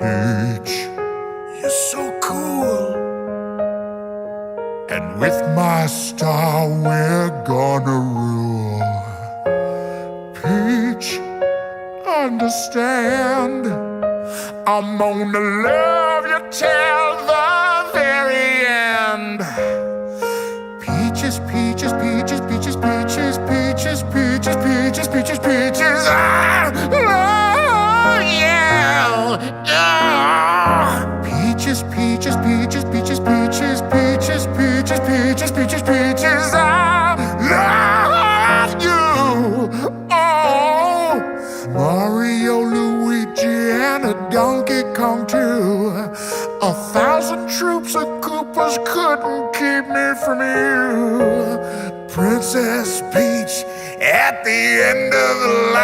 Peach, you're so cool. And with my star, we're gonna rule. Peach, understand, I'm gonna love you till the very end. Peaches, peaches, peaches, peaches, peaches, peaches, peaches, peaches, peaches, peaches. I love you. Peaches, peaches, peaches, peaches, peaches, peaches, peaches, peaches, peaches, peaches. I love you. Oh, Mario, Luigi, and a Donkey Kong too. 1,000 troops of Koopas couldn't keep me from you. Princess Peach at the end of the line.